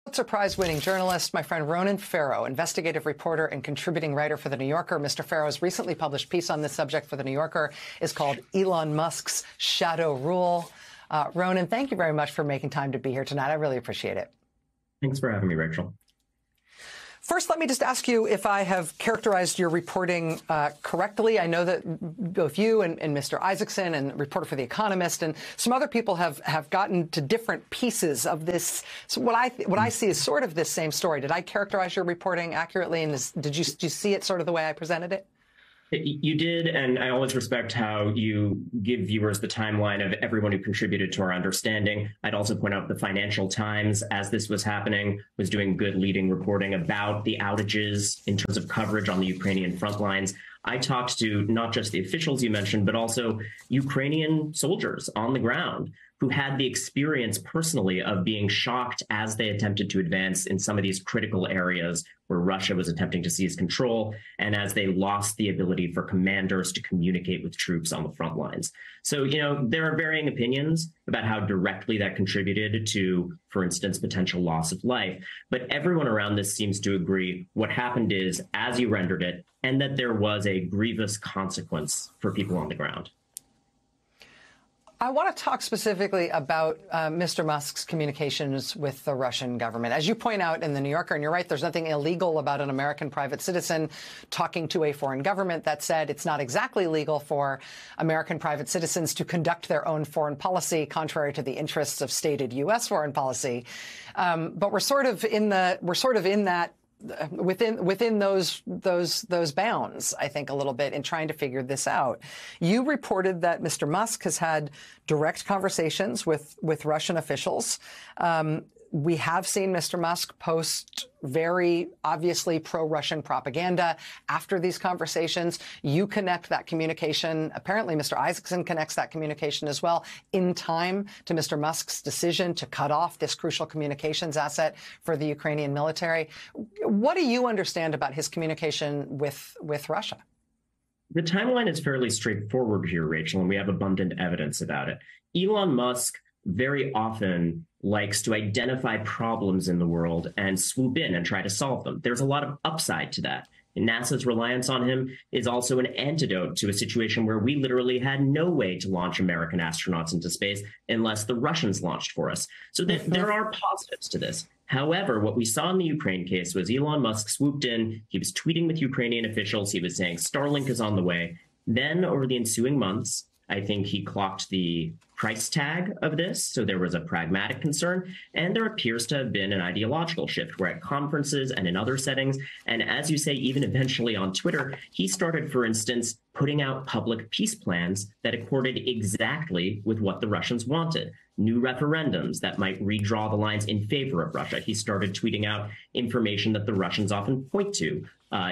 Pulitzer Prize-winning journalist, my friend Ronan Farrow, investigative reporter and contributing writer for The New Yorker. Mr. Farrow's recently published piece on this subject for The New Yorker is called Elon Musk's Shadow Rule. Ronan, thank you very much for making time to be here tonight. I really appreciate it. Thanks for having me, Rachel. First, let me just ask you if I have characterized your reporting correctly. I know that both you and Mr. Isaacson and reporter for The Economist and some other people have gotten to different pieces of this. So what I see is sort of this same story. Did I characterize your reporting accurately? And did you see it sort of the way I presented it? You did, and I always respect how you give viewers the timeline of everyone who contributed to our understanding. I'd also point out the Financial Times, as this was happening, was doing good leading reporting about the outages in terms of coverage on the Ukrainian front lines. I talked to not just the officials you mentioned, but also Ukrainian soldiers on the ground who had the experience personally of being shocked as they attempted to advance in some of these critical areas where Russia was attempting to seize control, and as they lost the ability for commanders to communicate with troops on the front lines. So, there are varying opinions about how directly that contributed to, for instance, potential loss of life. But everyone around this seems to agree what happened is as you rendered it, and that there was a grievous consequence for people on the ground. I want to talk specifically about Mr. Musk's communications with the Russian government. As you point out in The New Yorker, and you're right, there's nothing illegal about an American private citizen talking to a foreign government. That said, it's not exactly legal for American private citizens to conduct their own foreign policy contrary to the interests of stated U.S. foreign policy. But we're sort of in that within those bounds, I think, a little bit in trying to figure this out. You reported that Mr. Musk has had direct conversations with Russian officials. We have seen Mr. Musk post very obviously pro-Russian propaganda after these conversations. You connect that communication. Apparently, Mr. Isaacson connects that communication as well in time to Mr. Musk's decision to cut off this crucial communications asset for the Ukrainian military. What do you understand about his communication with Russia? The timeline is fairly straightforward here, Rachel, and we have abundant evidence about it. Elon Musk very often likes to identify problems in the world and swoop in and try to solve them. There's a lot of upside to that. And NASA's reliance on him is also an antidote to a situation where we literally had no way to launch American astronauts into space unless the Russians launched for us. So there are positives to this. However, what we saw in the Ukraine case was Elon Musk swooped in. He was tweeting with Ukrainian officials. He was saying Starlink is on the way. Then over the ensuing months, I think he clocked the price tag of this. So there was a pragmatic concern, and there appears to have been an ideological shift where at conferences and in other settings, and as you say, even eventually on Twitter, he started, for instance, putting out public peace plans that accorded exactly with what the Russians wanted. New referendums that might redraw the lines in favor of Russia. He started tweeting out information that the Russians often point to,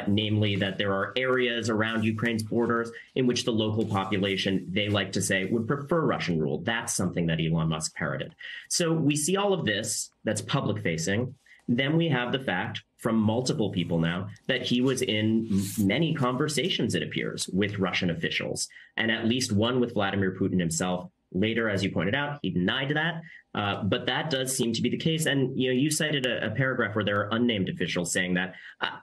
namely that there are areas around Ukraine's borders in which the local population, they like to say, would prefer Russian rule. That's something that Elon Musk parroted. So we see all of this that's public facing. Then we have the fact from multiple people now that he was in many conversations, it appears, with Russian officials, and at least one with Vladimir Putin himself. Later, as you pointed out, he denied that, but that does seem to be the case. And you cited a paragraph where there are unnamed officials saying that.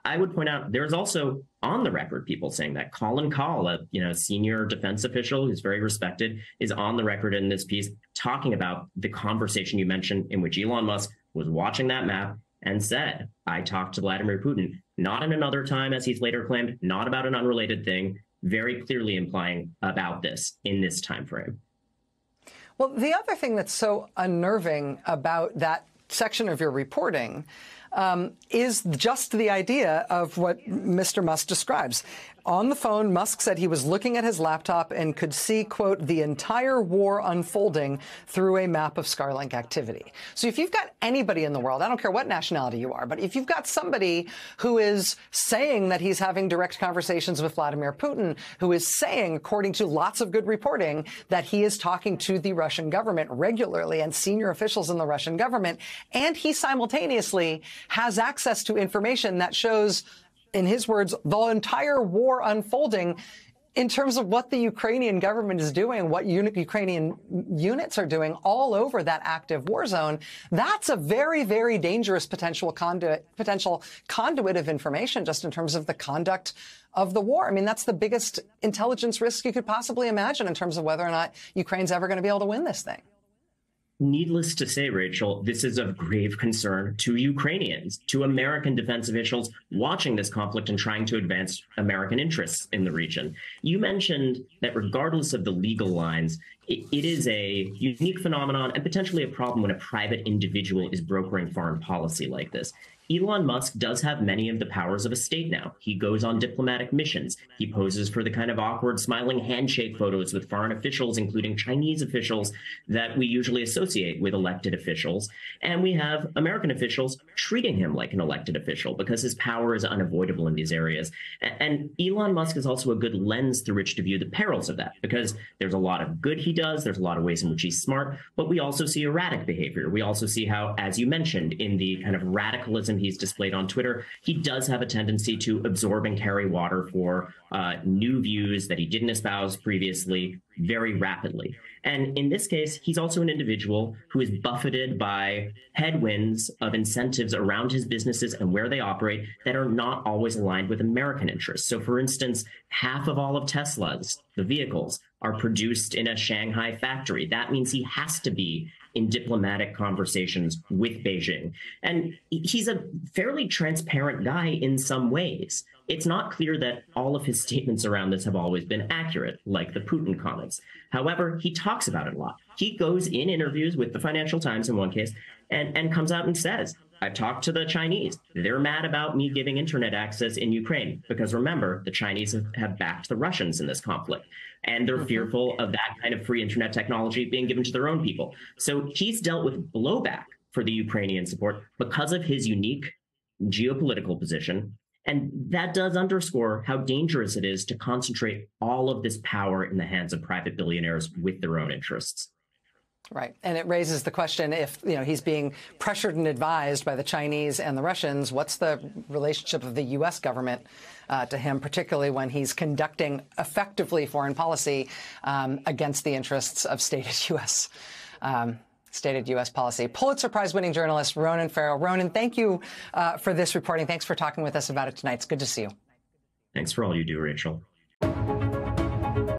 I would point out there's also on the record people saying that. Colin Kahl, a senior defense official who's very respected, is on the record in this piece talking about the conversation you mentioned in which Elon Musk was watching that map and said, "I talked to Vladimir Putin," not in another time, as he's later claimed, not about an unrelated thing, very clearly implying about this in this time frame. Well, the other thing that's so unnerving about that section of your reporting is just the idea of what Mr. Musk describes. On the phone, Musk said he was looking at his laptop and could see, quote, the entire war unfolding through a map of Starlink activity. So if you've got anybody in the world, I don't care what nationality you are, but if you've got somebody who is saying that he's having direct conversations with Vladimir Putin, who is saying, according to lots of good reporting, that he is talking to the Russian government regularly and senior officials in the Russian government, and he simultaneously has access to information that shows, in his words, the entire war unfolding, in terms of what the Ukrainian government is doing, what Ukrainian units are doing all over that active war zone, that's a very, very dangerous potential conduit of information just in terms of the conduct of the war. I mean, that's the biggest intelligence risk you could possibly imagine in terms of whether or not Ukraine's ever going to be able to win this thing. Needless to say, Rachel, this is of grave concern to Ukrainians, to American defense officials watching this conflict and trying to advance American interests in the region. You mentioned that regardless of the legal lines, it is a unique phenomenon and potentially a problem when a private individual is brokering foreign policy like this. Elon Musk does have many of the powers of a state now. He goes on diplomatic missions. He poses for the kind of awkward smiling handshake photos with foreign officials, including Chinese officials that we usually associate with elected officials. And we have American officials treating him like an elected official because his power is unavoidable in these areas. And Elon Musk is also a good lens through which to view the perils of that, because there's a lot of good he does. There's a lot of ways in which he's smart, but we also see erratic behavior. We also see how, as you mentioned, in the kind of radicalism he's displayed on Twitter, he does have a tendency to absorb and carry water for new views that he didn't espouse previously very rapidly. And in this case, he's also an individual who is buffeted by headwinds of incentives around his businesses and where they operate that are not always aligned with American interests. So, for instance, half of all of Tesla's, the vehicles, are produced in a Shanghai factory. That means he has to be in diplomatic conversations with Beijing. And he's a fairly transparent guy in some ways. It's not clear that all of his statements around this have always been accurate, like the Putin comments. However, he talks about it a lot. He goes in interviews with the Financial Times in one case and comes out and says, I've talked to the Chinese. They're mad about me giving internet access in Ukraine because, remember, the Chinese have backed the Russians in this conflict, and they're fearful of that kind of free internet technology being given to their own people. So he's dealt with blowback for the Ukrainian support because of his unique geopolitical position. And that does underscore how dangerous it is to concentrate all of this power in the hands of private billionaires with their own interests. Right. And it raises the question, if he's being pressured and advised by the Chinese and the Russians, what's the relationship of the U.S. government to him, particularly when he's conducting effectively foreign policy against the interests of stated U.S. Policy. Pulitzer Prize-winning journalist Ronan Farrow. Ronan, thank you for this reporting. Thanks for talking with us about it tonight. It's good to see you. Thanks for all you do, Rachel.